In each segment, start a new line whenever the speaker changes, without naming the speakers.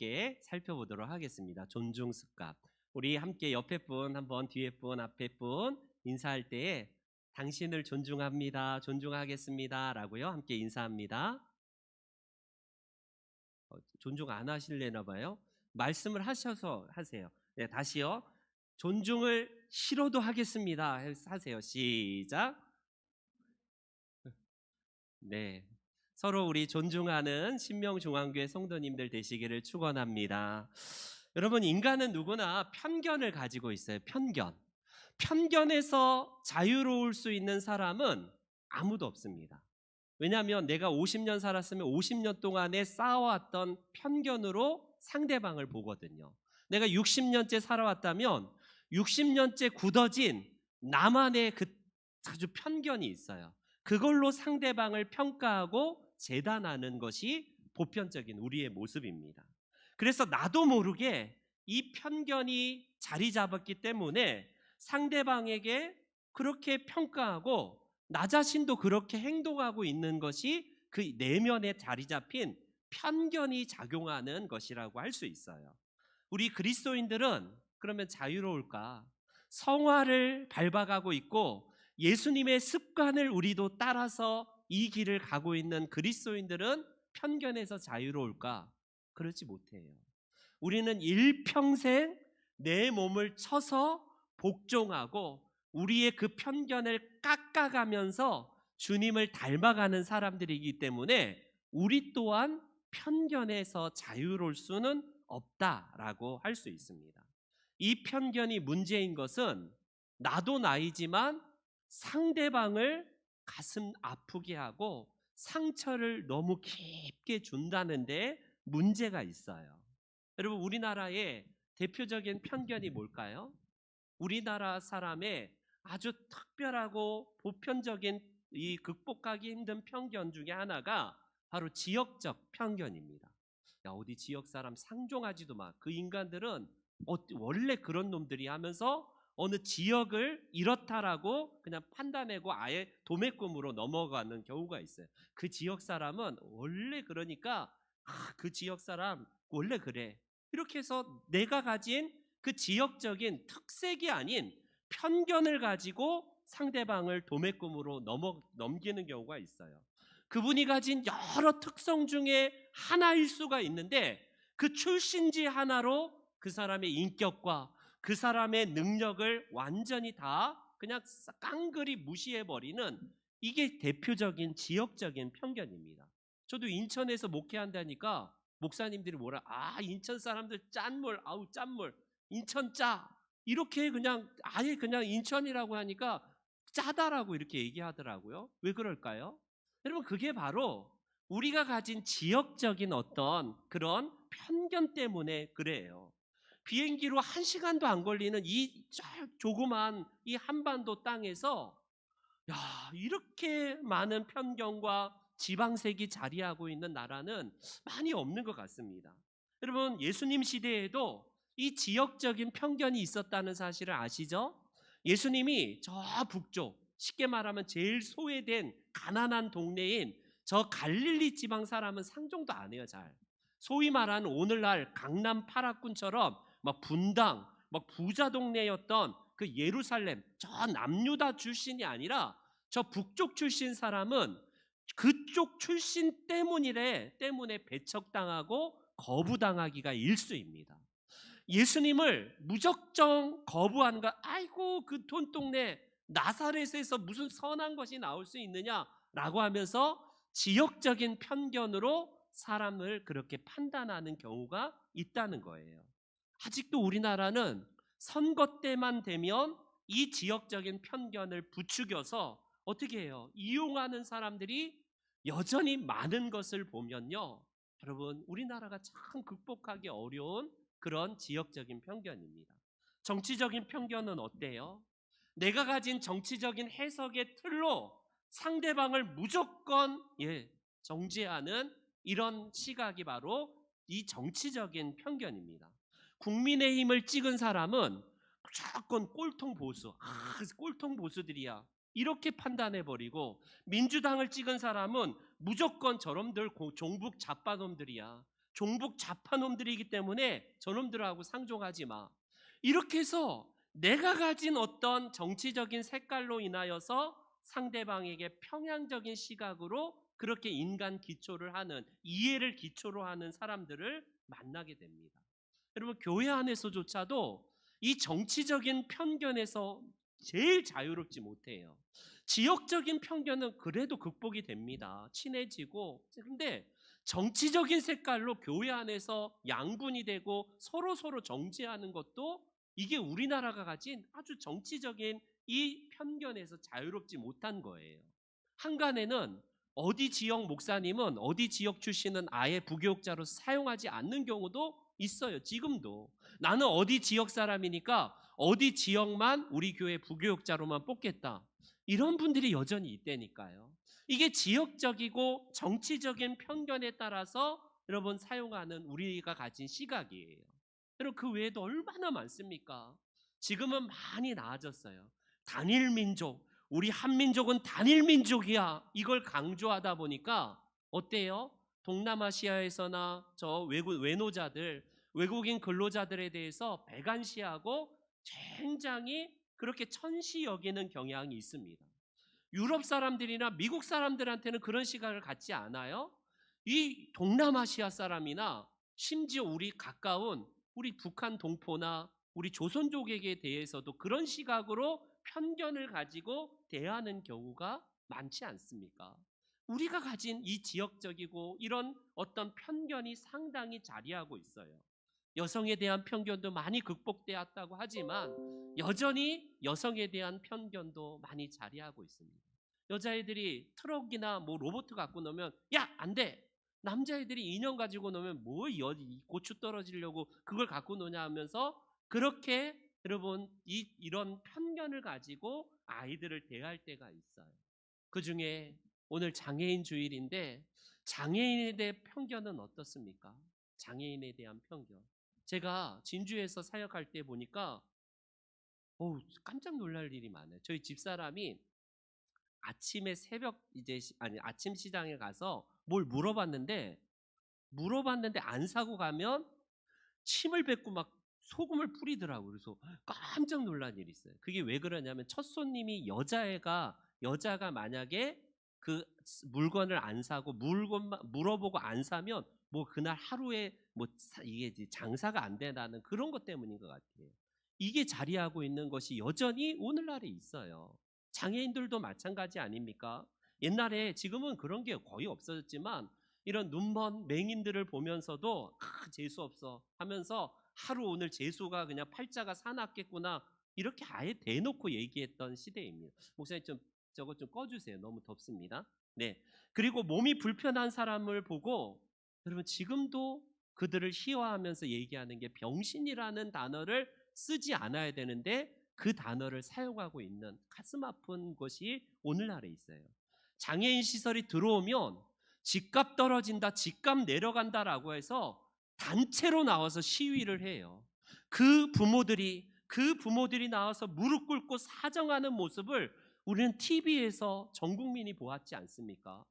함께 살펴보도록 하겠습니다. 존중 습관. 우리 함께 옆에 분 한번, 뒤에 분, 앞에 분 인사할 때에 당신을 존중합니다, 존중하겠습니다 라고요 함께 인사합니다. 존중 안 하실래나 봐요. 말씀을 하셔서 하세요. 네, 다시요. 존중을 싫어도 하겠습니다 하세요. 시작. 네, 서로 우리 존중하는 신명중앙교회 성도님들 되시기를 축원합니다. 여러분, 인간은 누구나 편견을 가지고 있어요. 편견에서 자유로울 수 있는 사람은 아무도 없습니다. 왜냐하면 내가 50년 살았으면 50년 동안에 쌓아왔던 편견으로 상대방을 보거든요. 내가 60년째 살아왔다면 60년째 굳어진 나만의 그 아주 편견이 있어요. 그걸로 상대방을 평가하고 재단하는 것이 보편적인 우리의 모습입니다. 그래서 나도 모르게 이 편견이 자리 잡았기 때문에 상대방에게 그렇게 평가하고 나 자신도 그렇게 행동하고 있는 것이 그 내면에 자리 잡힌 편견이 작용하는 것이라고 할 수 있어요. 우리 그리스도인들은 그러면 자유로울까? 성화를 밟아가고 있고 예수님의 습관을 우리도 따라서 이 길을 가고 있는 그리스도인들은 편견에서 자유로울까? 그렇지 못해요. 우리는 일평생 내 몸을 쳐서 복종하고 우리의 그 편견을 깎아가면서 주님을 닮아가는 사람들이기 때문에 우리 또한 편견에서 자유로울 수는 없다라고 할 수 있습니다. 이 편견이 문제인 것은 나도 나이지만 상대방을 가슴 아프게 하고 상처를 너무 깊게 준다는 데 문제가 있어요. 여러분, 우리나라의 대표적인 편견이 뭘까요? 우리나라 사람의 아주 특별하고 보편적인 이 극복하기 힘든 편견 중에 하나가 바로 지역적 편견입니다. 야, 어디 지역 사람 상종하지도 마. 그 인간들은 원래 그런 놈들이 하면서 어느 지역을 이렇다라고 그냥 판단하고 아예 도매금으로 넘어가는 경우가 있어요. 그 지역 사람은 원래 그러니까 그 지역 사람 원래 그래. 이렇게 해서 내가 가진 그 지역적인 특색이 아닌 편견을 가지고 상대방을 도매금으로 넘기는 경우가 있어요. 그분이 가진 여러 특성 중에 하나일 수가 있는데 그 출신지 하나로 그 사람의 인격과 그 사람의 능력을 완전히 다 그냥 깡그리 무시해버리는 이게 대표적인 지역적인 편견입니다. 저도 인천에서 목회한다니까 목사님들이 뭐라, 인천 사람들 짠물, 아우 짠물, 인천 짜, 이렇게 그냥 아예 그냥 인천이라고 하니까 짜다라고 이렇게 얘기하더라고요. 왜 그럴까요? 여러분, 그게 바로 우리가 가진 지역적인 어떤 그런 편견 때문에 그래요. 비행기로 1시간도 안 걸리는 이 조그만 이 한반도 땅에서 이렇게 많은 편견과 지방색이 자리하고 있는 나라는 많이 없는 것 같습니다. 여러분, 예수님 시대에도 이 지역적인 편견이 있었다는 사실을 아시죠? 예수님이 저 북쪽, 쉽게 말하면 제일 소외된 가난한 동네인 저 갈릴리 지방 사람은 상종도 안 해요. 잘 소위 말하는 오늘날 강남 8학군처럼 막 분당, 막 부자 동네였던 그 예루살렘 저 남유다 출신이 아니라 저 북쪽 출신 사람은 그쪽 출신 때문에 배척당하고 거부당하기가 일쑤입니다. 예수님을 무작정 거부하는 거, 아이고 그 돈동네 나사렛에서 무슨 선한 것이 나올 수 있느냐라고 하면서 지역적인 편견으로 사람을 그렇게 판단하는 경우가 있다는 거예요. 아직도 우리나라는 선거 때만 되면 이 지역적인 편견을 부추겨서 어떻게 해요? 이용하는 사람들이 여전히 많은 것을 보면요, 여러분, 우리나라가 참 극복하기 어려운 그런 지역적인 편견입니다. 정치적인 편견은 어때요? 내가 가진 정치적인 해석의 틀로 상대방을 무조건 정죄하는 이런 시각이 바로 이 정치적인 편견입니다. 국민의힘을 찍은 사람은 무조건 꼴통 보수, 꼴통 보수들이야, 이렇게 판단해버리고, 민주당을 찍은 사람은 무조건 저놈들 종북 잡바놈들이야, 종북 좌파놈들이기 때문에 저놈들하고 상종하지 마. 이렇게 해서 내가 가진 어떤 정치적인 색깔로 인하여서 상대방에게 평양적인 시각으로 그렇게 인간 기초를 하는, 이해를 기초로 하는 사람들을 만나게 됩니다. 여러분, 교회 안에서조차도 이 정치적인 편견에서 제일 자유롭지 못해요. 지역적인 편견은 그래도 극복이 됩니다. 친해지고. 근데 정치적인 색깔로 교회 안에서 양분이 되고 서로 정죄하는 것도 이게 우리나라가 가진 아주 정치적인 이 편견에서 자유롭지 못한 거예요. 한간에는 어디 지역 목사님은 어디 지역 출신은 아예 부교육자로 사용하지 않는 경우도 있어요. 지금도. 나는 어디 지역 사람이니까 어디 지역만 우리 교회 부교육자로만 뽑겠다. 이런 분들이 여전히 있다니까요. 이게 지역적이고 정치적인 편견에 따라서 여러분 사용하는 우리가 가진 시각이에요. 여러분, 그 외에도 얼마나 많습니까? 지금은 많이 나아졌어요. 단일 민족, 우리 한민족은 단일 민족이야. 이걸 강조하다 보니까 어때요? 동남아시아에서나 저 외노자들, 외국인 근로자들에 대해서 배관시하고 굉장히 그렇게 천시 여기는 경향이 있습니다. 유럽 사람들이나 미국 사람들한테는 그런 시각을 갖지 않아요. 이 동남아시아 사람이나 심지어 우리 가까운 우리 북한 동포나 우리 조선족에게 대해서도 그런 시각으로 편견을 가지고 대하는 경우가 많지 않습니까? 우리가 가진 이 지역적이고 이런 어떤 편견이 상당히 자리하고 있어요. 여성에 대한 편견도 많이 극복되었다고 하지만 여전히 여성에 대한 편견도 많이 자리하고 있습니다. 여자애들이 트럭이나 뭐 로봇 갖고 놓으면 야, 안 돼. 남자애들이 인형 가지고 놓으면 뭐 고추 떨어지려고 그걸 갖고 노냐 하면서 그렇게 여러분 이런 편견을 가지고 아이들을 대할 때가 있어요. 그중에 오늘 장애인 주일인데 장애인에 대한 편견은 어떻습니까? 장애인에 대한 편견. 제가 진주에서 사역할 때 보니까 깜짝 놀랄 일이 많아요. 저희 집사람이 아침에 아침 시장에 가서 뭘 물어봤는데 안 사고 가면 침을 뱉고 막 소금을 뿌리더라고요. 그래서 깜짝 놀란 일이 있어요. 그게 왜 그러냐면 첫 손님이 여자가 만약에 그 물건을 안 사고 물건만 물어보고 안 사면 뭐 그날 하루에 이게 장사가 안 된다는 그런 것 때문인 것 같아요. 이게 자리하고 있는 것이 여전히 오늘날에 있어요. 장애인들도 마찬가지 아닙니까? 옛날에, 지금은 그런 게 거의 없어졌지만 이런 눈먼 맹인들을 보면서도 재수 없어 하면서 하루 오늘 재수가 그냥 팔자가 사납겠구나 이렇게 아예 대놓고 얘기했던 시대입니다. 목사님 저거 좀 꺼주세요. 너무 덥습니다. 네. 그리고 몸이 불편한 사람을 보고 여러분 지금도 그들을 희화하면서 얘기하는 게 병신이라는 단어를 쓰지 않아야 되는데 그 단어를 사용하고 있는 가슴 아픈 것이 오늘날에 있어요. 장애인 시설이 들어오면 집값 떨어진다, 집값 내려간다라고 해서 단체로 나와서 시위를 해요. 그 부모들이 나와서 무릎 꿇고 사정하는 모습을 우리는 TV에서 전 국민이 보았지 않습니까?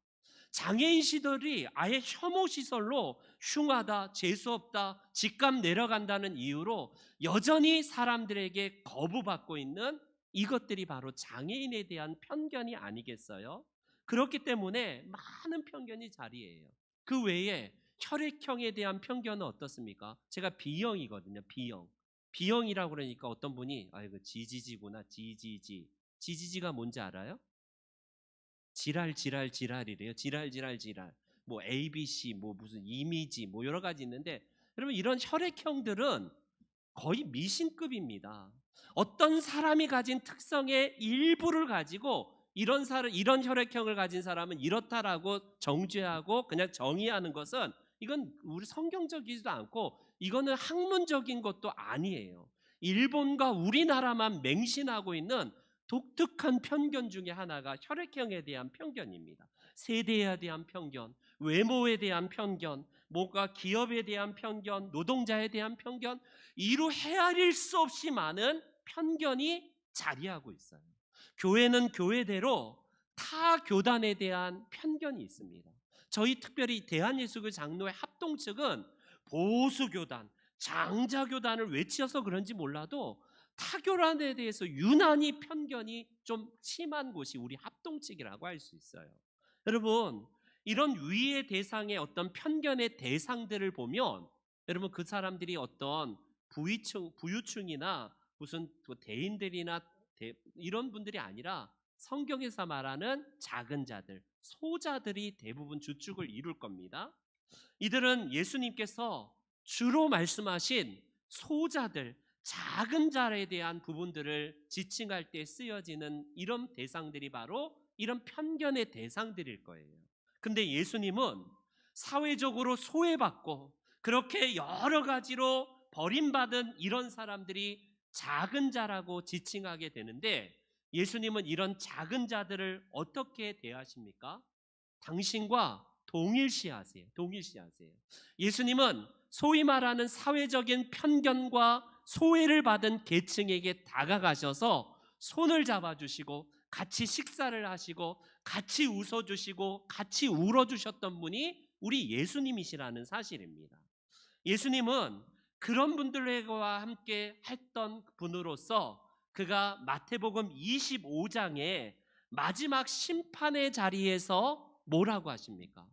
장애인 시설이 아예 혐오 시설로 흉하다, 재수없다, 집값 내려간다는 이유로 여전히 사람들에게 거부받고 있는 이것들이 바로 장애인에 대한 편견이 아니겠어요? 그렇기 때문에 많은 편견이 자리해요. 그 외에 혈액형에 대한 편견은 어떻습니까? 제가 B형이거든요. B형이라고 그러니까 어떤 분이 이거 지지지구나. 지지지가 뭔지 알아요? 지랄이래요. 지랄. 뭐 ABC, 뭐 무슨 이미지, 뭐 여러 가지 있는데 여러분 이런 혈액형들은 거의 미신급입니다. 어떤 사람이 가진 특성의 일부를 가지고 이런 혈액형을 가진 사람은 이렇다라고 정죄하고 그냥 정의하는 것은 이건 우리 성경적이지도 않고 이거는 학문적인 것도 아니에요. 일본과 우리나라만 맹신하고 있는 독특한 편견 중에 하나가 혈액형에 대한 편견입니다. 세대에 대한 편견, 외모에 대한 편견, 뭔가 기업에 대한 편견, 노동자에 대한 편견, 이루 헤아릴 수 없이 많은 편견이 자리하고 있어요. 교회는 교회대로 타 교단에 대한 편견이 있습니다. 저희 특별히 대한예수교 장로회 합동 측은 보수교단, 장자교단을 외치어서 그런지 몰라도 타교란에 대해서 유난히 편견이 좀 심한 곳이 우리 합동측이라고 할 수 있어요. 여러분, 이런 위의 대상의 어떤 편견의 대상들을 보면 여러분 그 사람들이 어떤 부유층이나 무슨 대인들이나 이런 분들이 아니라 성경에서 말하는 작은 자들, 소자들이 대부분 주축을 이룰 겁니다. 이들은 예수님께서 주로 말씀하신 소자들, 작은 자에 대한 부분들을 지칭할 때 쓰여지는 이런 대상들이 바로 이런 편견의 대상들일 거예요. 근데 예수님은 사회적으로 소외받고 그렇게 여러 가지로 버림받은 이런 사람들이 작은 자라고 지칭하게 되는데 예수님은 이런 작은 자들을 어떻게 대하십니까? 당신과 동일시하세요. 동일시하세요. 예수님은 소위 말하는 사회적인 편견과 소외를 받은 계층에게 다가가셔서 손을 잡아주시고 같이 식사를 하시고 같이 웃어주시고 같이 울어주셨던 분이 우리 예수님이시라는 사실입니다. 예수님은 그런 분들과 함께 했던 분으로서 그가 마태복음 25장에 마지막 심판의 자리에서 뭐라고 하십니까?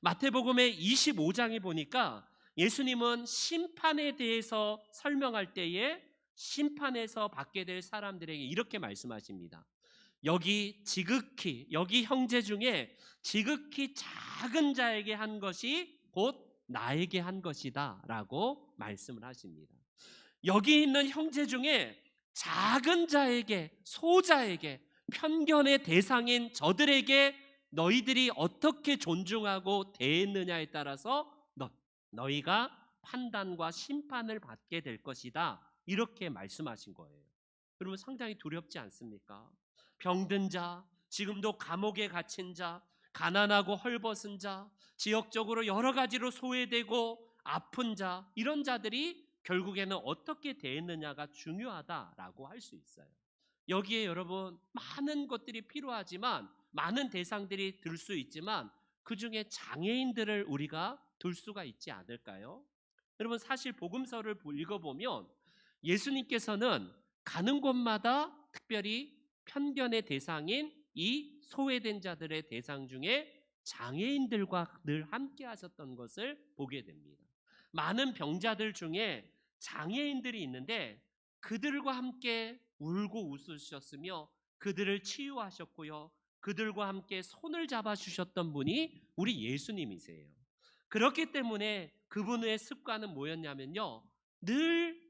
마태복음의 25장에 보니까 예수님은 심판에 대해서 설명할 때에 심판에서 받게 될 사람들에게 이렇게 말씀하십니다. 여기 형제 중에 지극히 작은 자에게 한 것이 곧 나에게 한 것이다 라고 말씀을 하십니다. 여기 있는 형제 중에 작은 자에게, 소자에게, 편견의 대상인 저들에게 너희들이 어떻게 존중하고 대했느냐에 따라서 너희가 판단과 심판을 받게 될 것이다 이렇게 말씀하신 거예요. 여러분 상당히 두렵지 않습니까? 병든 자, 지금도 감옥에 갇힌 자, 가난하고 헐벗은 자, 지역적으로 여러 가지로 소외되고 아픈 자, 이런 자들이 결국에는 어떻게 대했느냐가 중요하다라고 할 수 있어요. 여기에 여러분 많은 것들이 필요하지만 많은 대상들이 들 수 있지만 그 중에 장애인들을 우리가 둘 수가 있지 않을까요? 여러분 사실 복음서를 읽어보면 예수님께서는 가는 곳마다 특별히 편견의 대상인 이 소외된 자들의 대상 중에 장애인들과 늘 함께 하셨던 것을 보게 됩니다. 많은 병자들 중에 장애인들이 있는데 그들과 함께 울고 웃으셨으며 그들을 치유하셨고요. 그들과 함께 손을 잡아주셨던 분이 우리 예수님이세요. 그렇기 때문에 그분의 습관은 뭐였냐면요. 늘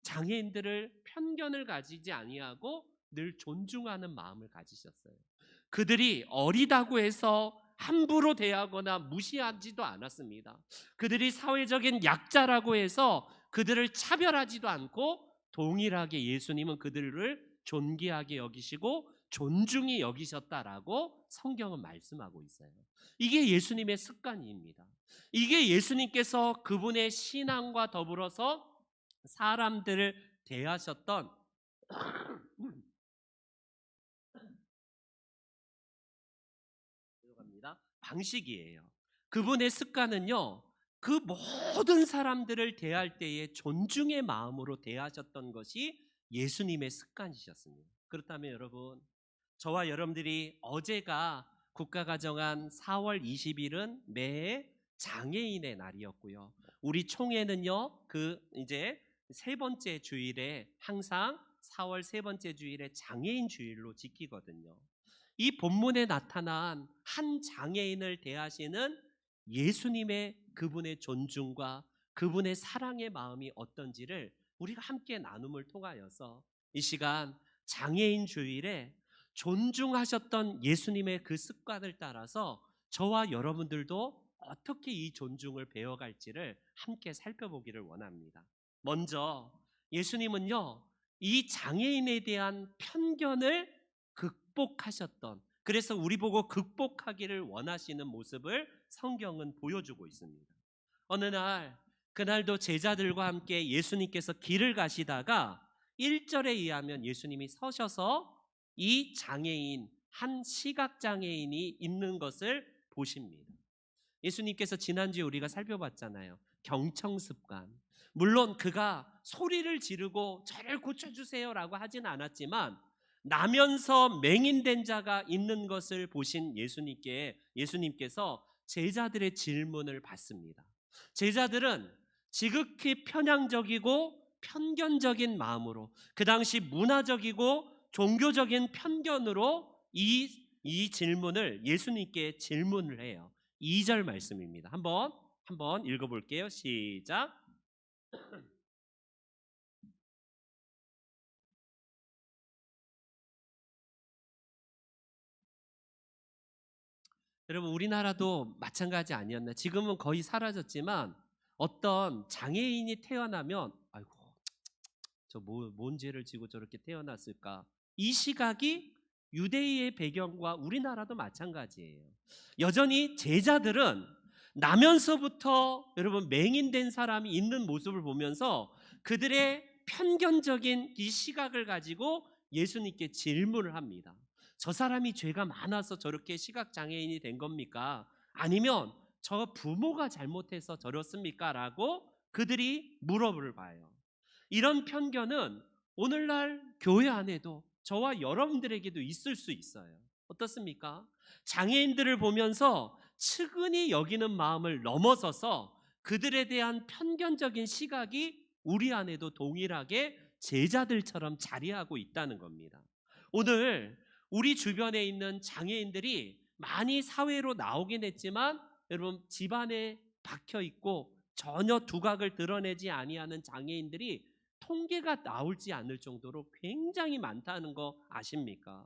장애인들을 편견을 가지지 아니하고 늘 존중하는 마음을 가지셨어요. 그들이 어리다고 해서 함부로 대하거나 무시하지도 않았습니다. 그들이 사회적인 약자라고 해서 그들을 차별하지도 않고 동일하게 예수님은 그들을 존귀하게 여기시고 존중히 여기셨다라고 성경은 말씀하고 있어요. 이게 예수님의 습관입니다. 이게 예수님께서 그분의 신앙과 더불어서 사람들을 대하셨던 방식이에요. 그분의 습관은요, 그 모든 사람들을 대할 때에 존중의 마음으로 대하셨던 것이 예수님의 습관이셨습니다. 그렇다면 여러분, 저와 여러분들이 어제가 국가가 정한 4월 20일은 매해 장애인의 날이었고요. 우리 총회는요, 이제 세 번째 주일에 항상 4월 세 번째 주일에 장애인 주일로 지키거든요. 이 본문에 나타난 한 장애인을 대하시는 예수님의 그분의 존중과 그분의 사랑의 마음이 어떤지를 우리가 함께 나눔을 통하여서 이 시간 장애인 주일에 존중하셨던 예수님의 그 습관을 따라서 저와 여러분들도 어떻게 이 존중을 배워갈지를 함께 살펴보기를 원합니다. 먼저 예수님은요, 이 장애인에 대한 편견을 극복하셨던, 그래서 우리 보고 극복하기를 원하시는 모습을 성경은 보여주고 있습니다. 어느 날 그날도 제자들과 함께 예수님께서 길을 가시다가 1절에 의하면 예수님이 서셔서 이 장애인, 한 시각장애인이 있는 것을 보십니다. 예수님께서 지난주에 우리가 살펴봤잖아요. 경청 습관. 물론 그가 소리를 지르고 저를 고쳐주세요라고 하진 않았지만 나면서 맹인된 자가 있는 것을 보신 예수님께서 제자들의 질문을 받습니다. 제자들은 지극히 편향적이고 편견적인 마음으로, 그 당시 문화적이고 종교적인 편견으로 이 질문을 예수님께 질문을 해요. 2절 말씀입니다. 한번 읽어볼게요. 시작. 여러분, 우리나라도 마찬가지 아니었나? 지금은 거의 사라졌지만 어떤 장애인이 태어나면 아이고, 뭔 죄를 지고 저렇게 태어났을까? 이 시각이 유대인의 배경과 우리나라도 마찬가지예요. 여전히 제자들은 나면서부터 여러분 맹인된 사람이 있는 모습을 보면서 그들의 편견적인 이 시각을 가지고 예수님께 질문을 합니다. 저 사람이 죄가 많아서 저렇게 시각장애인이 된 겁니까? 아니면 저 부모가 잘못해서 저렇습니까? 라고 그들이 물어볼 봐요. 이런 편견은 오늘날 교회 안에도 저와 여러분들에게도 있을 수 있어요. 어떻습니까? 장애인들을 보면서 측은히 여기는 마음을 넘어서서 그들에 대한 편견적인 시각이 우리 안에도 동일하게 제자들처럼 자리하고 있다는 겁니다. 오늘 우리 주변에 있는 장애인들이 많이 사회로 나오긴 했지만 여러분 집안에 박혀 있고 전혀 두각을 드러내지 아니하는 장애인들이 통계가 나올지 않을 정도로 굉장히 많다는 거 아십니까?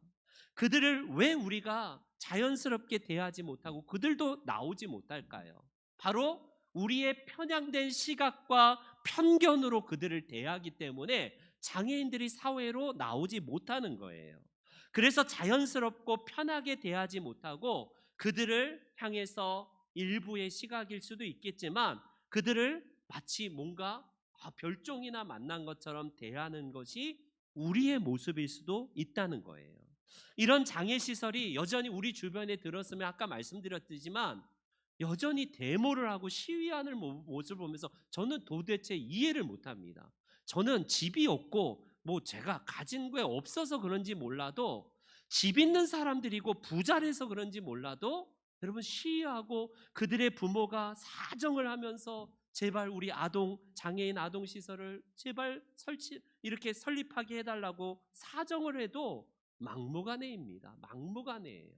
그들을 왜 우리가 자연스럽게 대하지 못하고 그들도 나오지 못할까요? 바로 우리의 편향된 시각과 편견으로 그들을 대하기 때문에 장애인들이 사회로 나오지 못하는 거예요. 그래서 자연스럽고 편하게 대하지 못하고 그들을 향해서 일부의 시각일 수도 있겠지만 그들을 마치 뭔가 별종이나 만난 것처럼 대하는 것이 우리의 모습일 수도 있다는 거예요. 이런 장애 시설이 여전히 우리 주변에 들었으면 아까 말씀드렸지만 여전히 데모를 하고 시위하는 모습을 보면서 저는 도대체 이해를 못합니다. 저는 집이 없고 뭐 제가 가진 게 없어서 그런지 몰라도 집 있는 사람들이고 부자라서 그런지 몰라도 여러분 시위하고 그들의 부모가 사정을 하면서 제발 우리 장애인 아동 시설을 제발 이렇게 설립하게 해달라고 사정을 해도 막무가내입니다. 막무가내예요.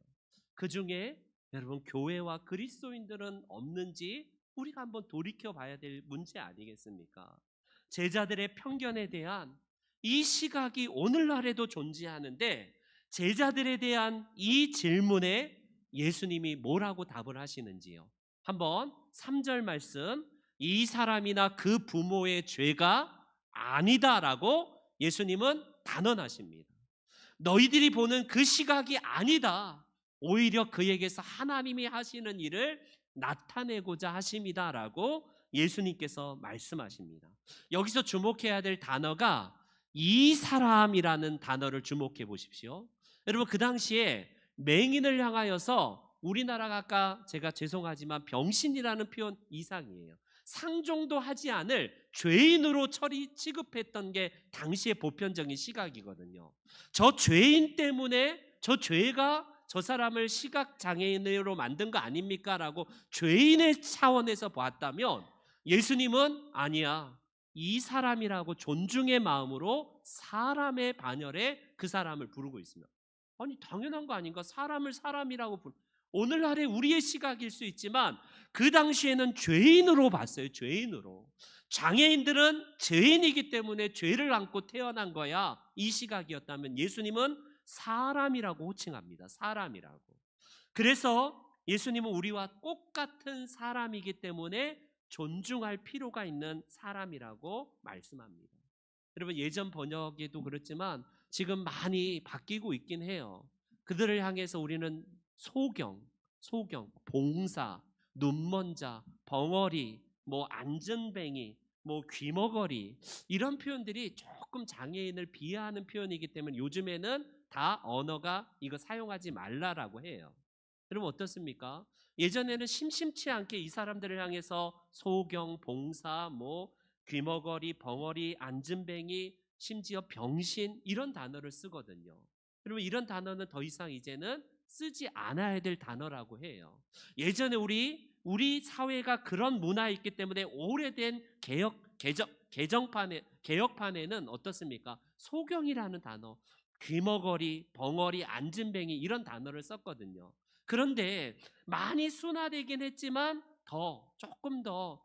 그 중에 여러분 교회와 그리스도인들은 없는지 우리가 한번 돌이켜 봐야 될 문제 아니겠습니까? 제자들의 편견에 대한 이 시각이 오늘날에도 존재하는데 제자들에 대한 이 질문에 예수님이 뭐라고 답을 하시는지요? 한번 3절 말씀, 이 사람이나 그 부모의 죄가 아니다라고 예수님은 단언하십니다. 너희들이 보는 그 시각이 아니다. 오히려 그에게서 하나님이 하시는 일을 나타내고자 하심이다라고 예수님께서 말씀하십니다. 여기서 주목해야 될 단어가 이 사람이라는 단어를 주목해 보십시오. 여러분 그 당시에 맹인을 향하여서 우리나라가 아까 제가 죄송하지만 병신이라는 표현 이상이에요. 상종도 하지 않을 죄인으로 취급했던 게 당시의 보편적인 시각이거든요. 저 죄인 때문에 저 죄가 저 사람을 시각장애인으로 만든 거 아닙니까? 라고 죄인의 차원에서 봤다면 예수님은 아니야. 이 사람이라고 존중의 마음으로 사람의 반열에 그 사람을 부르고 있습니다. 아니 당연한 거 아닌가? 사람을 사람이라고 오늘날의 우리의 시각일 수 있지만 그 당시에는 죄인으로 봤어요. 죄인으로. 장애인들은 죄인이기 때문에 죄를 안고 태어난 거야. 이 시각이었다면 예수님은 사람이라고 호칭합니다. 사람이라고. 그래서 예수님은 우리와 똑같은 사람이기 때문에 존중할 필요가 있는 사람이라고 말씀합니다. 여러분 예전 번역에도 그렇지만 지금 많이 바뀌고 있긴 해요. 그들을 향해서 우리는 소경, 봉사, 눈먼 자, 벙어리, 뭐 안전뱅이, 뭐 귀머거리 이런 표현들이 조금 장애인을 비하하는 표현이기 때문에 요즘에는 다 언어가 이거 사용하지 말라라고 해요. 여러분 어떻습니까? 예전에는 심심치 않게 이 사람들을 향해서 소경, 봉사, 뭐 귀머거리, 벙어리, 앉은뱅이, 심지어 병신 이런 단어를 쓰거든요. 여러분 이런 단어는 더 이상 이제는 쓰지 않아야 될 단어라고 해요. 예전에 우리 사회가 그런 문화였기 때문에 오래된 개혁판에는 어떻습니까? 소경이라는 단어, 귀머거리, 벙어리, 앉은뱅이 이런 단어를 썼거든요. 그런데 많이 순화되긴 했지만 조금 더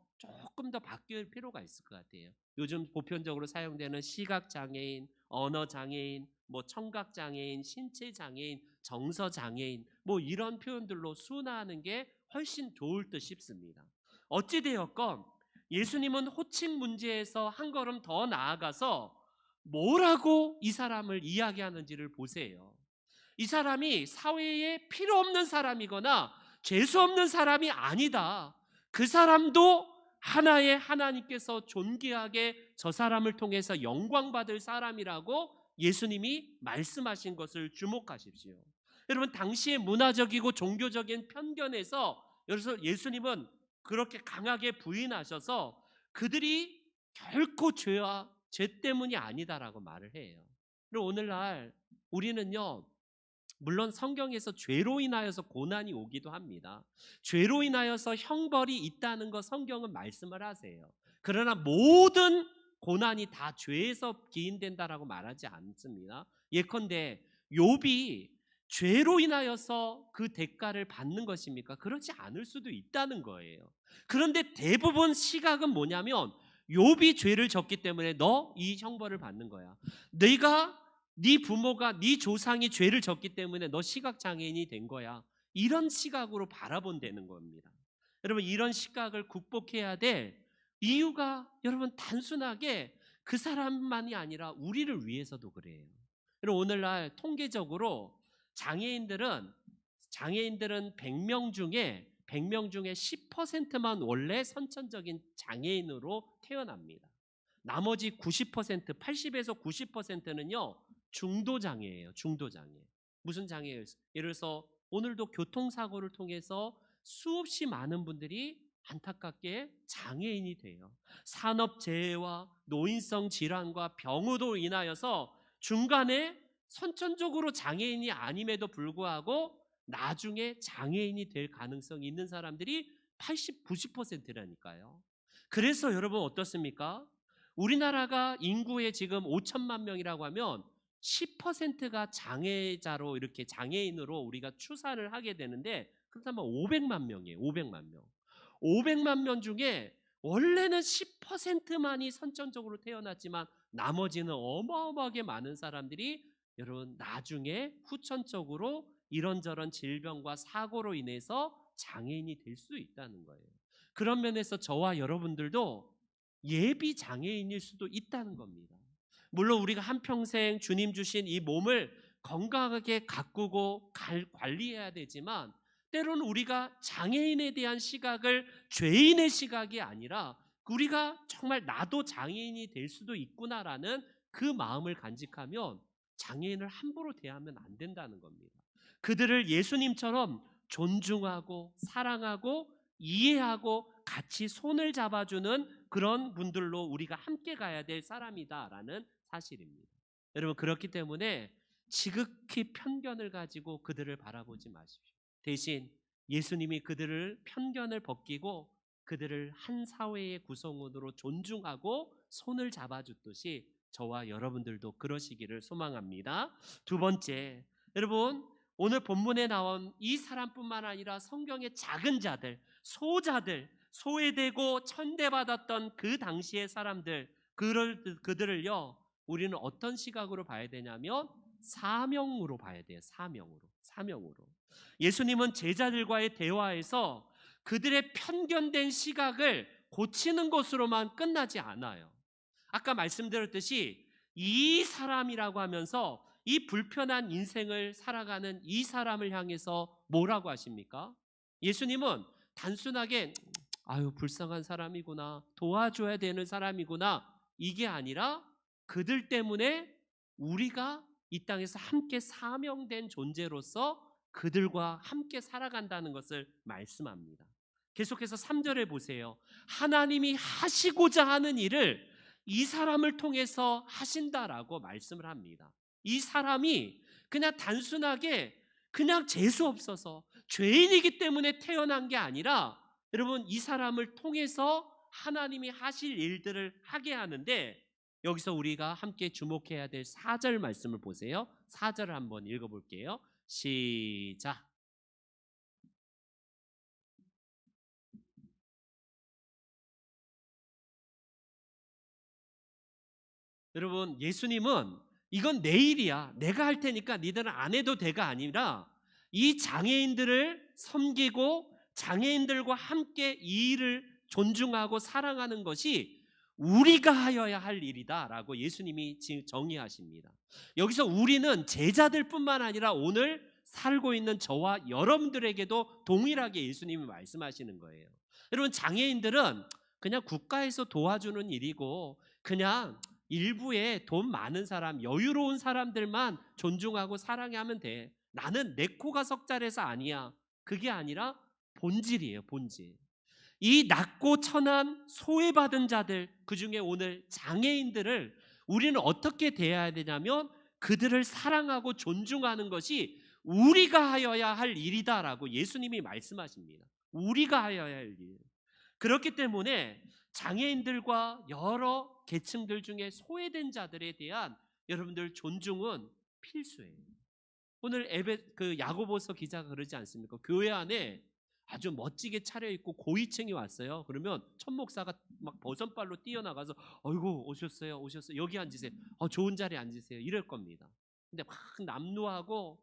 바뀔 필요가 있을 것 같아요. 요즘 보편적으로 사용되는 시각 장애인, 언어 장애인, 뭐 청각 장애인, 신체 장애인, 정서 장애인 뭐 이런 표현들로 순화하는 게 훨씬 좋을 듯 싶습니다. 어찌 되었건 예수님은 호칭 문제에서 한 걸음 더 나아가서 뭐라고 이 사람을 이야기하는지를 보세요. 이 사람이 사회에 필요 없는 사람이거나 죄수 없는 사람이 아니다. 그 사람도 하나의 하나님께서 존귀하게 저 사람을 통해서 영광받을 사람이라고 예수님이 말씀하신 것을 주목하십시오. 여러분 당시의 문화적이고 종교적인 편견에서 예수님은 그렇게 강하게 부인하셔서 그들이 결코 죄 때문이 아니다라고 말을 해요. 그리고 오늘날 우리는요, 물론 성경에서 죄로 인하여서 고난이 오기도 합니다. 죄로 인하여서 형벌이 있다는 거 성경은 말씀을 하세요. 그러나 모든 고난이 다 죄에서 기인된다라고 말하지 않습니다. 예컨대 욥이 죄로 인하여서 그 대가를 받는 것입니까? 그렇지 않을 수도 있다는 거예요. 그런데 대부분 시각은 뭐냐면 욥이 죄를 졌기 때문에 너 이 형벌을 받는 거야. 네 부모가 네 조상이 죄를 졌기 때문에 너 시각장애인이 된 거야. 이런 시각으로 바라본다는 겁니다. 여러분 이런 시각을 극복해야 될 이유가 여러분 단순하게 그 사람만이 아니라 우리를 위해서도 그래요. 여러분 오늘날 통계적으로 장애인들은 100명 중에 10%만 원래 선천적인 장애인으로 태어납니다. 나머지 90%, 80에서 90%는요 중도 장애예요. 중도 장애. 무슨 장애예요? 예를 들어서 오늘도 교통사고를 통해서 수없이 많은 분들이 안타깝게 장애인이 돼요. 산업재해와 노인성 질환과 병으로 인하여서 중간에 선천적으로 장애인이 아님에도 불구하고 나중에 장애인이 될 가능성이 있는 사람들이 80, 90%라니까요. 그래서 여러분 어떻습니까? 우리나라가 인구의 지금 5천만 명이라고 하면 10%가 장애자로 이렇게 장애인으로 우리가 추산을 하게 되는데 그렇다면 500만 명이에요. 500만 명. 500만 명 중에 원래는 10%만이 선천적으로 태어났지만 나머지는 어마어마하게 많은 사람들이 여러분 나중에 후천적으로 이런저런 질병과 사고로 인해서 장애인이 될 수 있다는 거예요. 그런 면에서 저와 여러분들도 예비 장애인일 수도 있다는 겁니다. 물론 우리가 한평생 주님 주신 이 몸을 건강하게 가꾸고 관리해야 되지만 때로는 우리가 장애인에 대한 시각을 죄인의 시각이 아니라 우리가 정말 나도 장애인이 될 수도 있구나라는 그 마음을 간직하면 장애인을 함부로 대하면 안 된다는 겁니다. 그들을 예수님처럼 존중하고 사랑하고 이해하고 같이 손을 잡아주는 그런 분들로 우리가 함께 가야 될 사람이다라는 사실입니다. 여러분 그렇기 때문에 지극히 편견을 가지고 그들을 바라보지 마십시오. 대신 예수님이 그들을 편견을 벗기고 그들을 한 사회의 구성원으로 존중하고 손을 잡아줬듯이 저와 여러분들도 그러시기를 소망합니다. 두 번째, 여러분 오늘 본문에 나온 이 사람뿐만 아니라 성경의 작은 자들, 소자들, 소외되고 천대받았던 그 당시의 사람들, 그들을요 우리는 어떤 시각으로 봐야 되냐면 사명으로 봐야 돼요. 사명으로. 예수님은 제자들과의 대화에서 그들의 편견된 시각을 고치는 것으로만 끝나지 않아요. 아까 말씀드렸듯이 이 사람이라고 하면서 이 불편한 인생을 살아가는 이 사람을 향해서 뭐라고 하십니까? 예수님은 단순하게 아유 불쌍한 사람이구나, 도와줘야 되는 사람이구나, 이게 아니라 그들 때문에 우리가 이 땅에서 함께 사명된 존재로서 그들과 함께 살아간다는 것을 말씀합니다. 계속해서 3절에 보세요. 하나님이 하시고자 하는 일을 이 사람을 통해서 하신다라고 말씀을 합니다. 이 사람이 그냥 단순하게 그냥 재수 없어서 죄인이기 때문에 태어난 게 아니라, 여러분, 이 사람을 통해서 하나님이 하실 일들을 하게 하는데, 여기서 우리가 함께 주목해야 될 4절 말씀을 보세요. 4절을 한번 읽어볼게요. 시작. 여러분, 예수님은 이건 내 일이야, 내가 할 테니까 니들은 안 해도 돼가 아니라, 이 장애인들을 섬기고 장애인들과 함께 이 일을 존중하고 사랑하는 것이 우리가 하여야 할 일이다 라고 예수님이 정의하십니다. 여기서 우리는 제자들뿐만 아니라 오늘 살고 있는 저와 여러분들에게도 동일하게 예수님이 말씀하시는 거예요. 여러분, 장애인들은 그냥 국가에서 도와주는 일이고, 그냥 일부의 돈 많은 사람, 여유로운 사람들만 존중하고 사랑하면 돼. 나는 내 코가 석잘해서 아니야. 그게 아니라 본질이에요, 본질. 이 낮고 천한 소외받은 자들, 그중에 오늘 장애인들을 우리는 어떻게 대해야 되냐면, 그들을 사랑하고 존중하는 것이 우리가 하여야 할 일이다라고 예수님이 말씀하십니다. 우리가 하여야 할 일. 그렇기 때문에 장애인들과 여러 계층들 중에 소외된 자들에 대한 여러분들 존중은 필수예요. 오늘 야고보서 기자가 그러지 않습니까? 교회 안에 아주 멋지게 차려입고 고위층이 왔어요. 그러면 천 목사가 막 버선발로 뛰어나가서 어이구 오셨어요, 오셨어요, 여기 앉으세요, 좋은 자리에 앉으세요, 이럴 겁니다. 근데 막 남루하고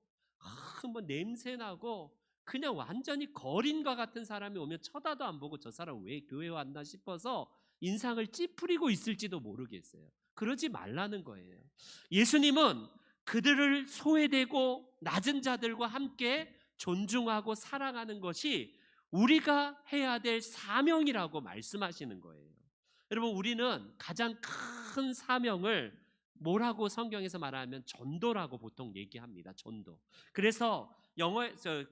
뭐 냄새나고 그냥 완전히 거린과 같은 사람이 오면 쳐다도 안 보고 저 사람 왜 교회 왔나 싶어서 인상을 찌푸리고 있을지도 모르겠어요. 그러지 말라는 거예요. 예수님은 그들을 소외되고 낮은 자들과 함께 존중하고 사랑하는 것이 우리가 해야 될 사명이라고 말씀하시는 거예요. 여러분, 우리는 가장 큰 사명을 뭐라고 성경에서 말하면 전도라고 보통 얘기합니다. 전도. 그래서 영어에서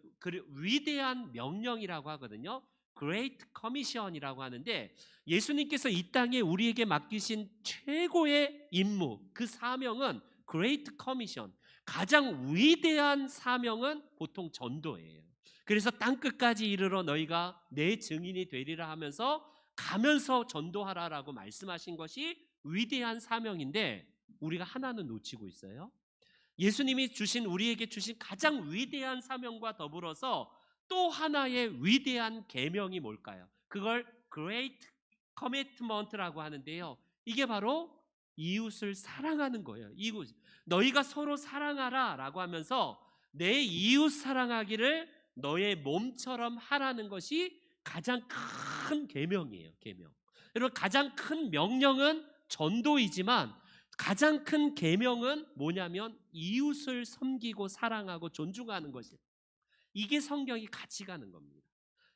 위대한 명령이라고 하거든요. Great Commission이라고 하는데, 예수님께서 이 땅에 우리에게 맡기신 최고의 임무, 그 사명은 Great Commission, 가장 위대한 사명은 보통 전도예요. 그래서 땅끝까지 이르러 너희가 내 증인이 되리라 하면서 가면서 전도하라라고 말씀하신 것이 위대한 사명인데, 우리가 하나는 놓치고 있어요. 예수님이 우리에게 주신 가장 위대한 사명과 더불어서 또 하나의 위대한 계명이 뭘까요? 그걸 Great Commitment라고 하는데요. 이게 바로 이웃을 사랑하는 거예요. 이웃. 너희가 서로 사랑하라 라고 하면서 내 이웃 사랑하기를 너의 몸처럼 하라는 것이 가장 큰 계명이에요. 계명. 여러분, 가장 큰 명령은 전도이지만 가장 큰 계명은 뭐냐면 이웃을 섬기고 사랑하고 존중하는 것이에요. 이게 성경이 같이 가는 겁니다.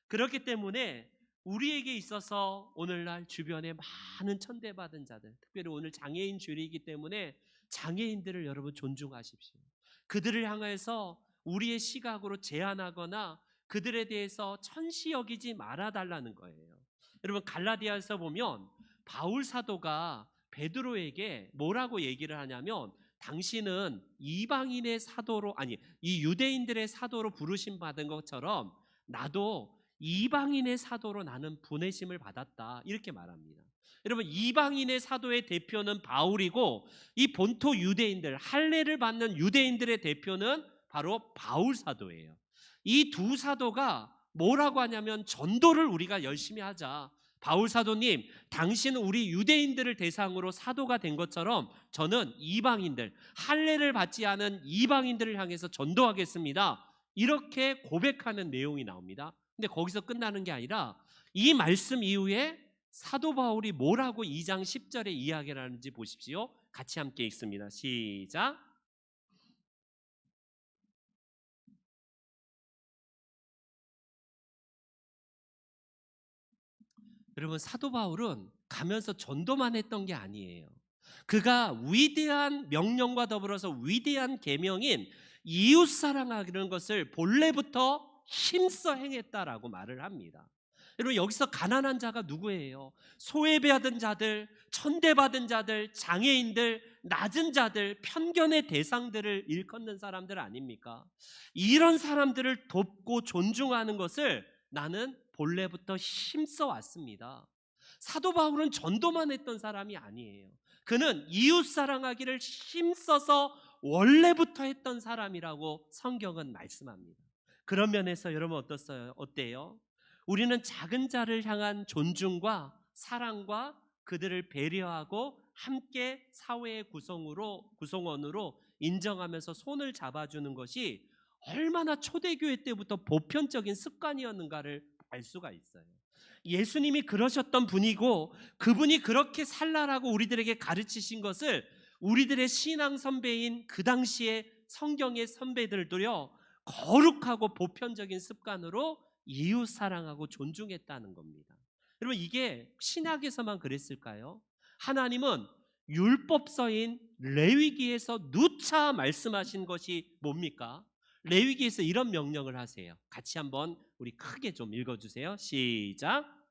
그렇기 때문에 우리에게 있어서 오늘날 주변에 많은 천대받은 자들, 특별히 오늘 장애인 주일이기 때문에 장애인들을 여러분 존중하십시오. 그들을 향해서 우리의 시각으로 제한하거나 그들에 대해서 천시 여기지 말아달라는 거예요. 여러분, 갈라디아에서 보면 바울 사도가 베드로에게 뭐라고 얘기를 하냐면, 당신은 이방인의 사도로, 아니 이 유대인들의 사도로 부르심 받은 것처럼 나도 이방인의 사도로 나는 보내심을 받았다, 이렇게 말합니다. 여러분, 이방인의 사도의 대표는 바울이고, 이 본토 유대인들, 할례를 받는 유대인들의 대표는 바로 바울 사도예요. 이 두 사도가 뭐라고 하냐면, 전도를 우리가 열심히 하자. 바울 사도님, 당신은 우리 유대인들을 대상으로 사도가 된 것처럼 저는 이방인들, 할례를 받지 않은 이방인들을 향해서 전도하겠습니다, 이렇게 고백하는 내용이 나옵니다. 근데 거기서 끝나는 게 아니라 이 말씀 이후에 사도 바울이 뭐라고 2장 10절에 이야기를 하는지 보십시오. 같이 함께 읽습니다. 시작. 여러분, 사도 바울은 가면서 전도만 했던 게 아니에요. 그가 위대한 명령과 더불어서 위대한 계명인 이웃 사랑하는 것을 본래부터 힘써 행했다라고 말을 합니다. 여러분, 여기서 가난한 자가 누구예요? 소외받은 자들, 천대받은 자들, 장애인들, 낮은 자들, 편견의 대상들을 일컫는 사람들 아닙니까? 이런 사람들을 돕고 존중하는 것을 나는 본래부터 힘써 왔습니다. 사도 바울은 전도만 했던 사람이 아니에요. 그는 이웃 사랑하기를 힘써서 원래부터 했던 사람이라고 성경은 말씀합니다. 그런 면에서 여러분 어때요? 우리는 작은 자를 향한 존중과 사랑과 그들을 배려하고 함께 사회의 구성원으로 인정하면서 손을 잡아주는 것이 얼마나 초대교회 때부터 보편적인 습관이었는가를 알 수가 있어요. 예수님이 그러셨던 분이고 그분이 그렇게 살라라고 우리들에게 가르치신 것을 우리들의 신앙 선배인 그 당시에 성경의 선배들도요 거룩하고 보편적인 습관으로 이웃 사랑하고 존중했다는 겁니다. 여러분, 이게 신약에서만 그랬을까요? 하나님은 율법서인 레위기에서 누차 말씀하신 것이 뭡니까? 레위기에서 이런 명령을 하세요. 같이 한번 우리 크게 좀 읽어주세요. 시작.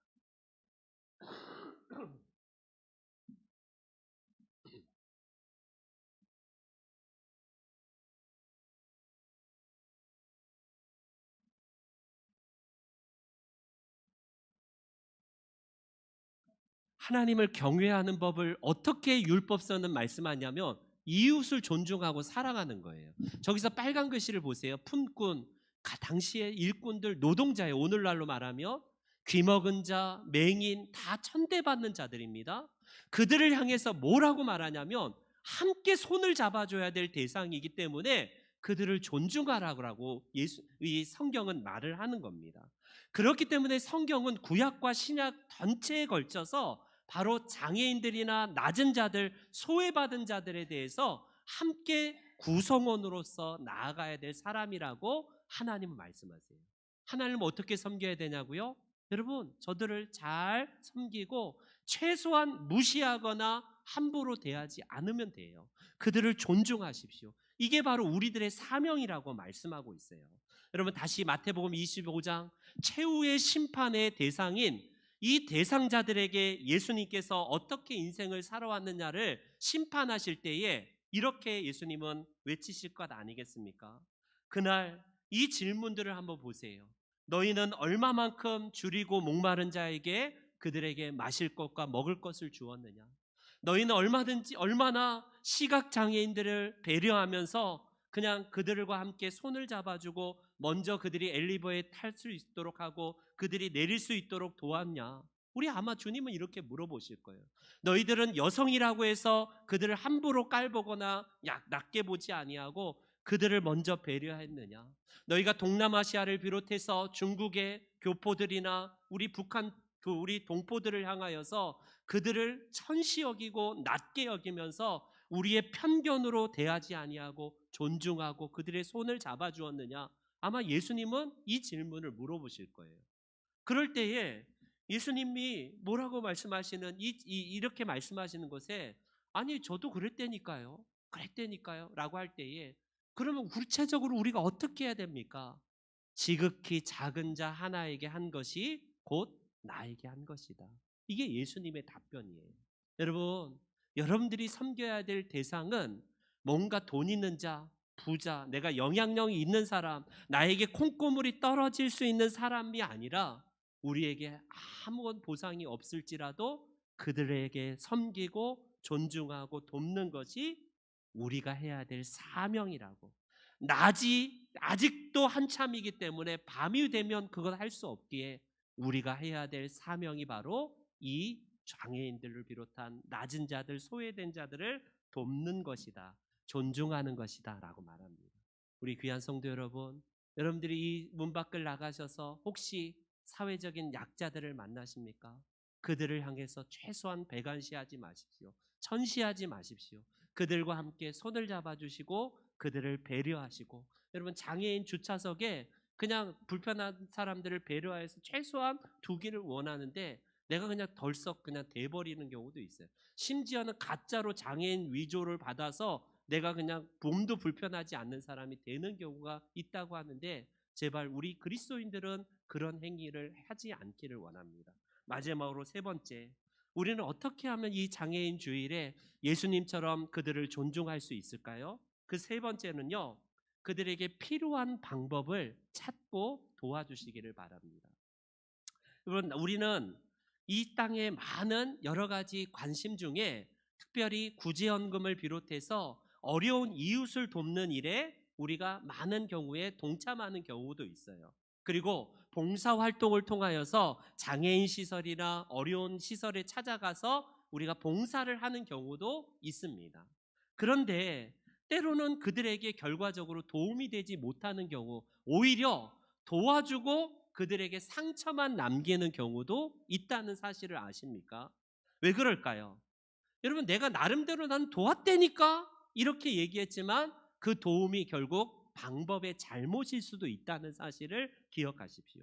하나님을 경외하는 법을 어떻게 율법서는 말씀하냐면 이웃을 존중하고 사랑하는 거예요. 저기서 빨간 글씨를 보세요. 품꾼, 당시의 일꾼들, 노동자예요. 오늘날로 말하면 귀먹은 자, 맹인 다 천대받는 자들입니다. 그들을 향해서 뭐라고 말하냐면 함께 손을 잡아줘야 될 대상이기 때문에 그들을 존중하라고 이 성경은 말을 하는 겁니다. 그렇기 때문에 성경은 구약과 신약 전체에 걸쳐서 바로 장애인들이나 낮은 자들, 소외받은 자들에 대해서 함께 구성원으로서 나아가야 될 사람이라고 하나님은 말씀하세요. 하나님은 어떻게 섬겨야 되냐고요? 여러분, 저들을 잘 섬기고 최소한 무시하거나 함부로 대하지 않으면 돼요. 그들을 존중하십시오. 이게 바로 우리들의 사명이라고 말씀하고 있어요. 여러분, 다시 마태복음 25장 최후의 심판의 대상인 이 대상자들에게 예수님께서 어떻게 인생을 살아왔느냐를 심판하실 때에 이렇게 예수님은 외치실 것 아니겠습니까? 그날 이 질문들을 한번 보세요. 너희는 얼마만큼 줄이고 목마른 자에게 그들에게 마실 것과 먹을 것을 주었느냐? 너희는 얼마나 시각장애인들을 배려하면서 그냥 그들과 함께 손을 잡아주고 먼저 그들이 엘리베이터에 탈 수 있도록 하고 그들이 내릴 수 있도록 도왔냐? 우리 아마 주님은 이렇게 물어보실 거예요. 너희들은 여성이라고 해서 그들을 함부로 깔보거나 낮게 보지 아니하고 그들을 먼저 배려했느냐? 너희가 동남아시아를 비롯해서 중국의 교포들이나 우리 동포들을 향하여서 그들을 천시 여기고 낮게 여기면서 우리의 편견으로 대하지 아니하고 존중하고 그들의 손을 잡아 주었느냐? 아마 예수님은 이 질문을 물어보실 거예요. 그럴 때에 예수님이 뭐라고 말씀하시는 이렇게 말씀하시는 것에 아니 저도 그랬다니까요 라고 할 때에 그러면 구체적으로 우리가 어떻게 해야 됩니까? 지극히 작은 자 하나에게 한 것이 곧 나에게 한 것이다. 이게 예수님의 답변이에요. 여러분, 여러분들이 섬겨야 될 대상은 뭔가 돈 있는 자, 부자, 내가 영향력이 있는 사람, 나에게 콩고물이 떨어질 수 있는 사람이 아니라 우리에게 아무런 보상이 없을지라도 그들에게 섬기고 존중하고 돕는 것이 우리가 해야 될 사명이라고. 낮이 아직도 한참이기 때문에 밤이 되면 그걸 할 수 없기에 우리가 해야 될 사명이 바로 이 장애인들을 비롯한 낮은 자들, 소외된 자들을 돕는 것이다. 존중하는 것이다 라고 말합니다. 우리 귀한 성도 여러분, 여러분들이 이 문 밖을 나가셔서 혹시 사회적인 약자들을 만나십니까? 그들을 향해서 최소한 배관시하지 마십시오. 천시하지 마십시오. 그들과 함께 손을 잡아주시고 그들을 배려하시고, 여러분 장애인 주차석에 그냥 불편한 사람들을 배려해서 최소한 두기를 원하는데 내가 그냥 덜썩 그냥 대버리는 경우도 있어요. 심지어는 가짜로 장애인 위조를 받아서 내가 그냥 몸도 불편하지 않는 사람이 되는 경우가 있다고 하는데 제발 우리 그리스도인들은 그런 행위를 하지 않기를 원합니다. 마지막으로 세 번째, 우리는 어떻게 하면 이 장애인 주일에 예수님처럼 그들을 존중할 수 있을까요? 그 세 번째는요, 그들에게 필요한 방법을 찾고 도와주시기를 바랍니다. 여러분, 우리는 이 땅의 많은 여러 가지 관심 중에 특별히 구제연금을 비롯해서 어려운 이웃을 돕는 일에 우리가 많은 경우에 동참하는 경우도 있어요. 그리고 봉사활동을 통하여서 장애인 시설이나 어려운 시설에 찾아가서 우리가 봉사를 하는 경우도 있습니다. 그런데 때로는 그들에게 결과적으로 도움이 되지 못하는 경우, 오히려 도와주고 그들에게 상처만 남기는 경우도 있다는 사실을 아십니까? 왜 그럴까요? 여러분, 내가 나름대로 난 도왔다니까 이렇게 얘기했지만 그 도움이 결국 방법의 잘못일 수도 있다는 사실을 기억하십시오.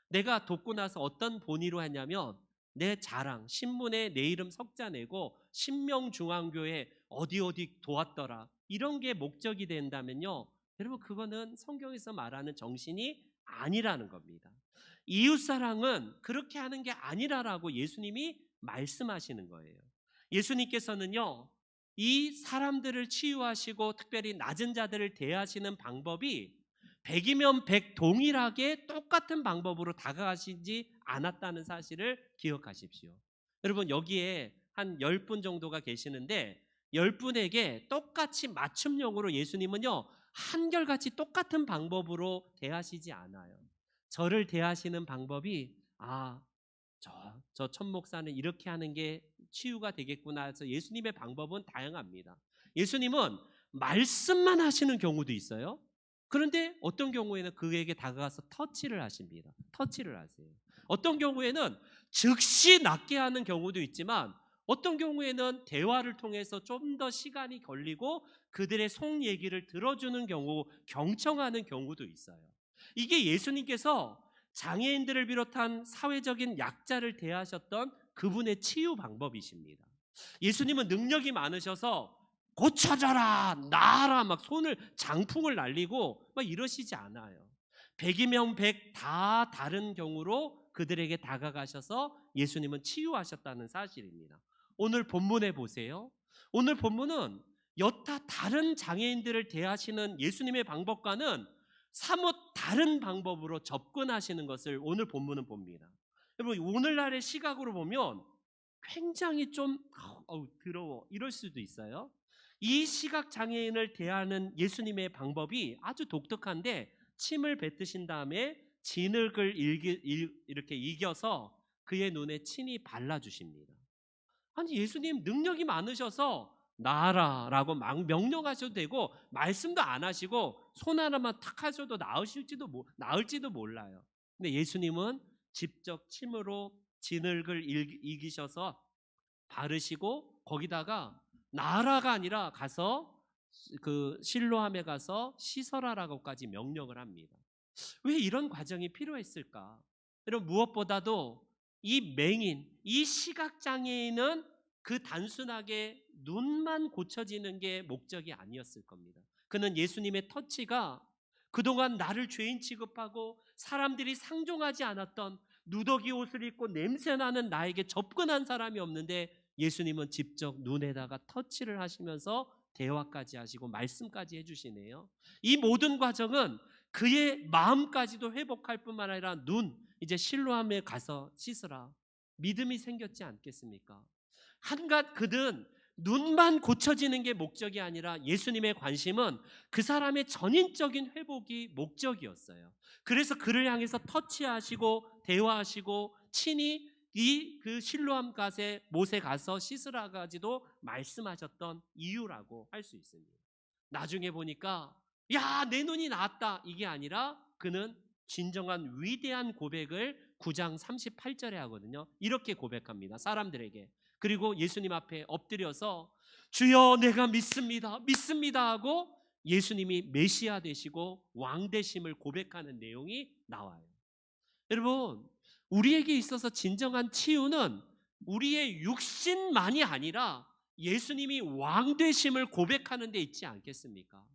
내가 돕고 나서 어떤 본의로 했냐면 내 자랑, 신문에 내 이름 석자 내고 신명중앙교회 어디 어디 도왔더라, 이런 게 목적이 된다면요, 여러분, 그거는 성경에서 말하는 정신이 아니라는 겁니다. 이웃사랑은 그렇게 하는 게 아니라라고 예수님이 말씀하시는 거예요. 예수님께서는요, 이 사람들을 치유하시고 특별히 낮은 자들을 대하시는 방법이 백이면 백 동일하게 똑같은 방법으로 다가가시지 않았다는 사실을 기억하십시오. 여러분, 여기에 한 10분 정도가 계시는데 10분에게 똑같이 맞춤형으로 예수님은요, 한결같이 똑같은 방법으로 대하시지 않아요. 저를 대하시는 방법이 저 천목사는 이렇게 하는 게 치유가 되겠구나 해서 예수님의 방법은 다양합니다. 예수님은 말씀만 하시는 경우도 있어요. 그런데 어떤 경우에는 그에게 다가가서 터치를 하십니다. 터치를 하세요. 어떤 경우에는 즉시 낫게 하는 경우도 있지만 어떤 경우에는 대화를 통해서 좀 더 시간이 걸리고 그들의 속 얘기를 들어주는 경우, 경청하는 경우도 있어요. 이게 예수님께서 장애인들을 비롯한 사회적인 약자를 대하셨던 그분의 치유 방법이십니다. 예수님은 능력이 많으셔서 고쳐져라, 나아라, 막 손을 장풍을 날리고 막 이러시지 않아요. 백이면 백 다 다른 경우로 그들에게 다가가셔서 예수님은 치유하셨다는 사실입니다. 오늘 본문에 보세요. 오늘 본문은 여타 다른 장애인들을 대하시는 예수님의 방법과는 사뭇 다른 방법으로 접근하시는 것을 오늘 본문은 봅니다. 여러분, 오늘날의 시각으로 보면 굉장히 좀 더러워 이럴 수도 있어요. 이 시각 장애인을 대하는 예수님의 방법이 아주 독특한데, 침을 뱉으신 다음에 진흙을 이렇게 이겨서 그의 눈에 친히 발라주십니다. 아니, 예수님 능력이 많으셔서 나아라라고 막 명령하셔도 되고 말씀도 안 하시고 손 하나만 탁 하셔도 나을지도 몰라요. 근데 예수님은 직접 침으로 진흙을 이기셔서 바르시고 거기다가 나아라가 아니라 가서 그 실로암에 가서 씻어라라고까지 명령을 합니다. 왜 이런 과정이 필요했을까? 여러분, 무엇보다도 이 맹인, 이 시각장애인은 그 단순하게 눈만 고쳐지는 게 목적이 아니었을 겁니다. 그는 예수님의 터치가 그동안 나를 죄인 취급하고 사람들이 상종하지 않았던 누더기 옷을 입고 냄새나는 나에게 접근한 사람이 없는데 예수님은 직접 눈에다가 터치를 하시면서 대화까지 하시고 말씀까지 해주시네요. 이 모든 과정은 그의 마음까지도 회복할 뿐만 아니라 이제 실로암에 가서 씻으라, 믿음이 생겼지 않겠습니까? 한갓 그든 눈만 고쳐지는 게 목적이 아니라 예수님의 관심은 그 사람의 전인적인 회복이 목적이었어요. 그래서 그를 향해서 터치하시고 대화하시고 친히 그 실로암 갓에 못에 가서 씻으라까지도 말씀하셨던 이유라고 할 수 있습니다. 나중에 보니까 야, 내 눈이 나았다, 이게 아니라 그는 진정한 위대한 고백을 9장 38절에 하거든요. 이렇게 고백합니다, 사람들에게. 그리고 예수님 앞에 엎드려서 주여 내가 믿습니다, 믿습니다 하고 예수님이 메시아 되시고 왕 되심을 고백하는 내용이 나와요. 여러분, 우리에게 있어서 진정한 치유는 우리의 육신만이 아니라 예수님이 왕 되심을 고백하는 데 있지 않겠습니까?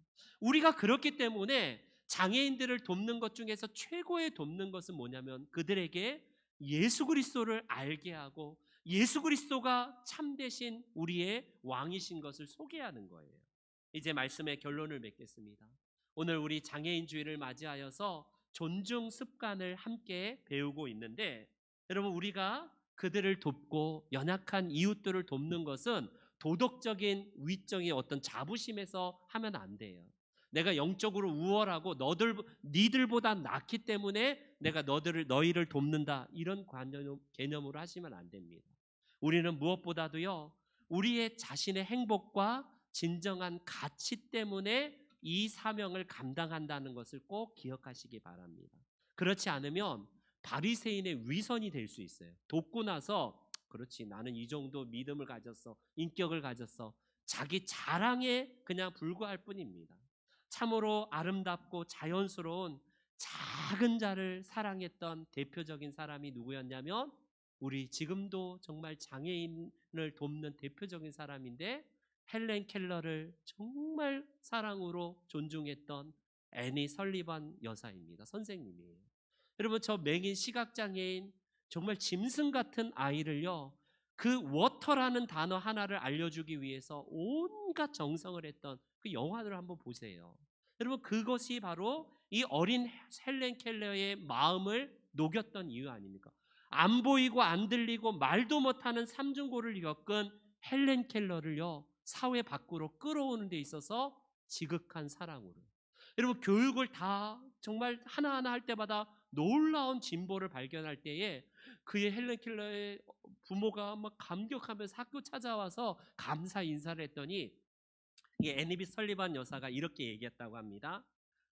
우리가 그렇기 때문에 장애인들을 돕는 것 중에서 최고의 돕는 것은 뭐냐면 그들에게 예수 그리스도를 알게 하고 예수 그리스도가 참되신 우리의 왕이신 것을 소개하는 거예요. 이제 말씀의 결론을 맺겠습니다. 오늘 우리 장애인 주일을 맞이하여서 존중 습관을 함께 배우고 있는데, 여러분, 우리가 그들을 돕고 연약한 이웃들을 돕는 것은 도덕적인 위적인 어떤 자부심에서 하면 안 돼요. 내가 영적으로 우월하고 니들보다 낫기 때문에 내가 너희를 돕는다, 이런 개념으로 하시면 안 됩니다. 우리는 무엇보다도요, 우리의 자신의 행복과 진정한 가치 때문에 이 사명을 감당한다는 것을 꼭 기억하시기 바랍니다. 그렇지 않으면 바리새인의 위선이 될 수 있어요. 돕고 나서 그렇지, 나는 이 정도 믿음을 가졌어, 인격을 가졌어, 자기 자랑에 그냥 불과할 뿐입니다. 참으로 아름답고 자연스러운 작은 자를 사랑했던 대표적인 사람이 누구였냐면 우리 지금도 정말 장애인을 돕는 대표적인 사람인데, 헬렌 켈러를 정말 사랑으로 존중했던 애니 설리반 여사입니다. 선생님이에요. 여러분, 저 맹인 시각장애인 정말 짐승 같은 아이를요, 그 워터라는 단어 하나를 알려주기 위해서 온갖 정성을 했던 그 영화를 한번 보세요. 여러분, 그것이 바로 이 어린 헬렌 켈러의 마음을 녹였던 이유 아닙니까? 안 보이고 안 들리고 말도 못하는 삼중고를 겪은 헬렌 켈러를요, 사회 밖으로 끌어오는 데 있어서 지극한 사랑으로, 여러분, 교육을 다 정말 하나하나 할 때마다 놀라운 진보를 발견할 때에 그의 헬렌 켈러의 부모가 막 감격하면서 학교 찾아와서 감사 인사를 했더니 이 애니비 설리반 여사가 이렇게 얘기했다고 합니다.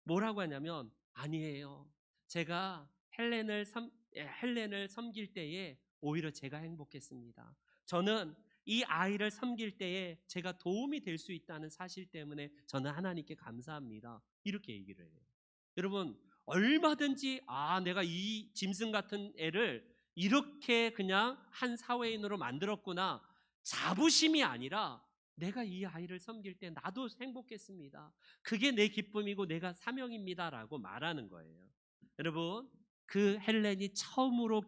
뭐라고 하냐면, 아니에요, 제가 헬렌을 섬길 때에 오히려 제가 행복했습니다. 저는 이 아이를 섬길 때에 제가 도움이 될 수 있다는 사실 때문에 저는 하나님께 감사합니다, 이렇게 얘기를 해요. 여러분, 얼마든지 내가 이 짐승 같은 애를 이렇게 그냥 한 사회인으로 만들었구나, 자부심이 아니라 내가 이 아이를 섬길 때 나도 행복했습니다, 그게 내 기쁨이고 내가 사명입니다라고 말하는 거예요. 여러분, 그 헬렌이 처음으로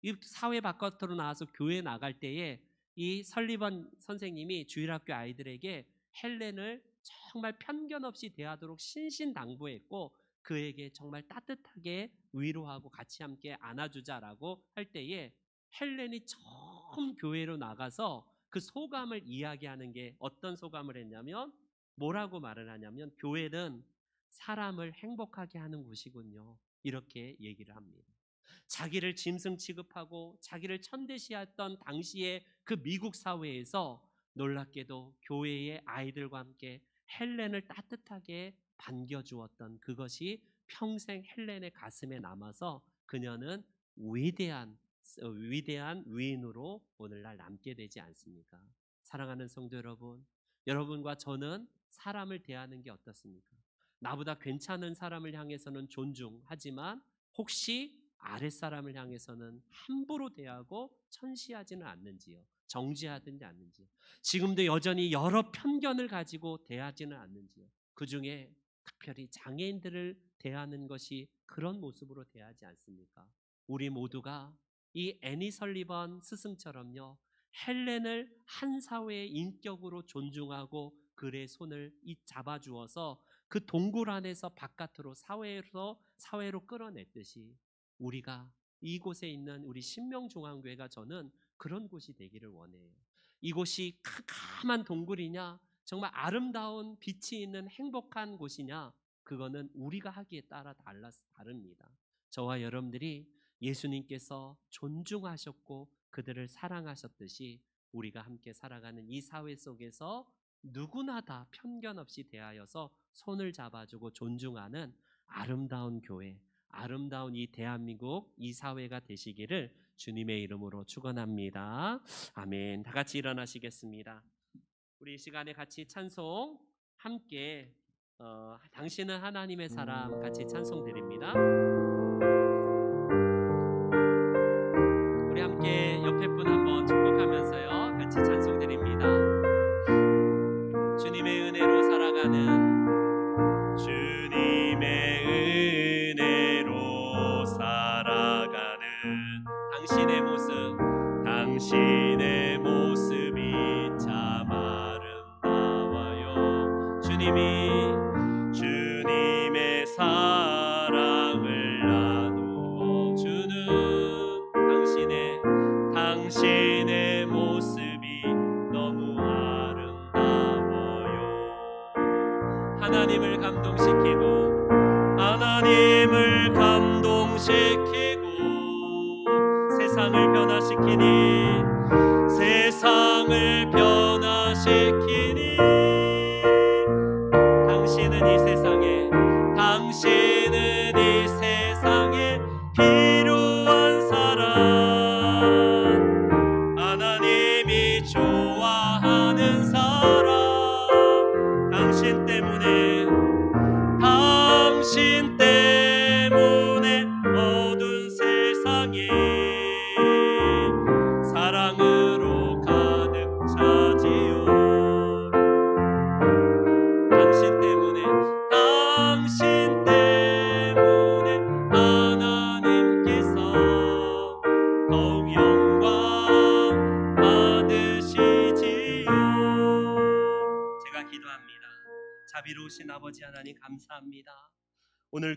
이 사회 바깥으로 나와서 교회 나갈 때에 이 설리번 선생님이 주일학교 아이들에게 헬렌을 정말 편견 없이 대하도록 신신당부했고 그에게 정말 따뜻하게 위로하고 같이 함께 안아주자라고 할 때에 헬렌이 처음 교회로 나가서 그 소감을 이야기하는 게 어떤 소감을 했냐면, 뭐라고 말을 하냐면, 교회는 사람을 행복하게 하는 곳이군요, 이렇게 얘기를 합니다. 자기를 짐승 취급하고 자기를 천대시했던 당시의 그 미국 사회에서 놀랍게도 교회의 아이들과 함께 헬렌을 따뜻하게 반겨주었던 그것이 평생 헬렌의 가슴에 남아서 그녀는 위대한 위인으로 오늘날 남게 되지 않습니까? 사랑하는 성도 여러분, 여러분과 저는 사람을 대하는 게 어떻습니까? 나보다 괜찮은 사람을 향해서는 존중하지만 혹시 아랫사람을 향해서는 함부로 대하고 천시하지는 않는지요? 정지하든지 않는지요? 지금도 여전히 여러 편견을 가지고 대하지는 않는지요? 그 중에 특별히 장애인들을 대하는 것이 그런 모습으로 대하지 않습니까? 우리 모두가 이 애니 설리번 스승처럼요, 헬렌을 한 사회의 인격으로 존중하고 그의 손을 잡아주어서 그 동굴 안에서 바깥으로 사회로 끌어냈듯이 우리가 이곳에 있는 우리 신명중앙교회가 저는 그런 곳이 되기를 원해요. 이곳이 캄캄한 동굴이냐, 정말 아름다운 빛이 있는 행복한 곳이냐, 그거는 우리가 하기에 따라 다릅니다. 저와 여러분들이 예수님께서 존중하셨고 그들을 사랑하셨듯이 우리가 함께 살아가는 이 사회 속에서 누구나 다 편견 없이 대하여서 손을 잡아주고 존중하는 아름다운 교회, 아름다운 이 대한민국 이 사회가 되시기를 주님의 이름으로 축원합니다. 아멘. 다 같이 일어나시겠습니다. 우리 이 시간에 같이 찬송 함께 당신은 하나님의 사람 같이 찬송 드립니다. 우리 함께 옆에 분 한번 축복하면서요 같이 찬송 드립니다. 살아가는 주님의 은혜로 살아가는 당신의 모습이 참 아름다워요. 주님의 사랑을 나누어 주는 당신의 모습이 너무 아름다워요. 하나님을 감동시키고 세상을 변화시키니 당신은 이 세상에 필요한 사람, 하나님이 좋아하는 사람, 당신 때문에 어두운 세상에 사랑으로 가득 차지요. 당신 때문에 하나님께서 더욱 영광 받으시지요. 제가 기도합니다. 자비로우신 아버지 하나님 감사합니다. 오늘